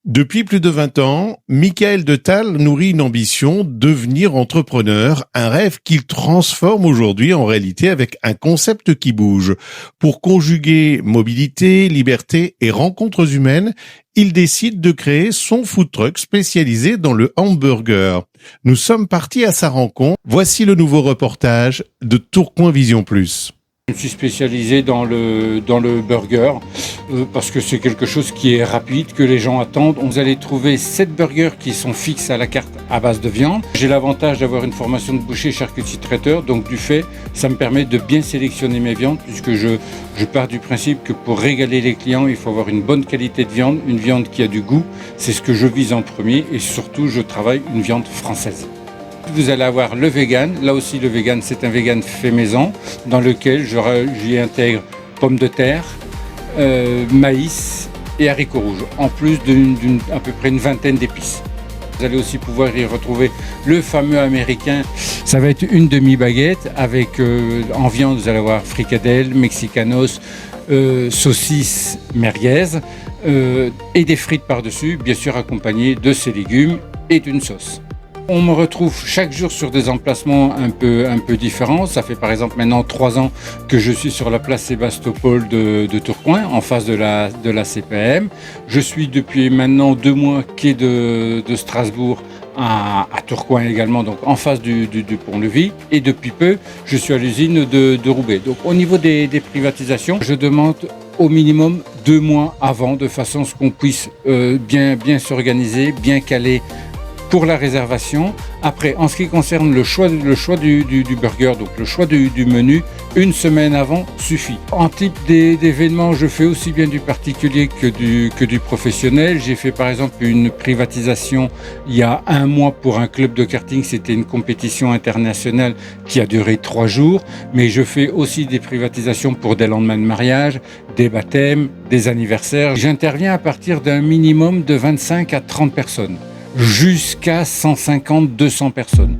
Depuis plus de 20 ans, Michael de Tal nourrit une ambition, devenir entrepreneur, un rêve qu'il transforme aujourd'hui en réalité avec un concept qui bouge. Pour conjuguer mobilité, liberté et rencontres humaines, il décide de créer son food truck spécialisé dans le hamburger. Nous sommes partis à sa rencontre. Voici le nouveau reportage de Tourcoing Vision Plus. Je suis spécialisé dans le burger parce que c'est quelque chose qui est rapide, que les gens attendent. Vous allez trouver 7 burgers qui sont fixes à la carte à base de viande. J'ai l'avantage d'avoir une formation de boucher charcutier traiteur, donc du fait, ça me permet de bien sélectionner mes viandes puisque je pars du principe que pour régaler les clients, il faut avoir une bonne qualité de viande, une viande qui a du goût. C'est ce que je vise en premier et surtout, je travaille une viande française. Vous allez avoir le vegan. Là aussi, le vegan, c'est un vegan fait maison dans lequel j'y intègre pommes de terre, maïs et haricots rouges, en plus d'à peu près une vingtaine d'épices. Vous allez aussi pouvoir y retrouver le fameux américain. Ça va être une demi-baguette avec en viande, vous allez avoir fricadelle, mexicanos, saucisses merguez et des frites par-dessus, bien sûr accompagnées de ces légumes et d'une sauce. On me retrouve chaque jour sur des emplacements un peu différents. Ça fait par exemple maintenant 3 ans que je suis sur la place Sébastopol de Tourcoing, en face de la CPM. Je suis depuis maintenant 2 mois quai de Strasbourg à Tourcoing également, donc en face du pont-levis. Et depuis peu, je suis à l'usine de Roubaix. Donc au niveau des privatisations, je demande au minimum 2 mois avant, de façon à ce qu'on puisse bien s'organiser, bien caler pour la réservation. Après, en ce qui concerne le choix du burger, donc le choix du menu, 1 semaine avant suffit. En type d'événement, je fais aussi bien du particulier que du professionnel. J'ai fait par exemple une privatisation il y a 1 mois pour un club de karting. C'était une compétition internationale qui a duré 3 jours. Mais je fais aussi des privatisations pour des lendemains de mariage, des baptêmes, des anniversaires. J'interviens à partir d'un minimum de 25 à 30 personnes. Jusqu'à 150-200 personnes.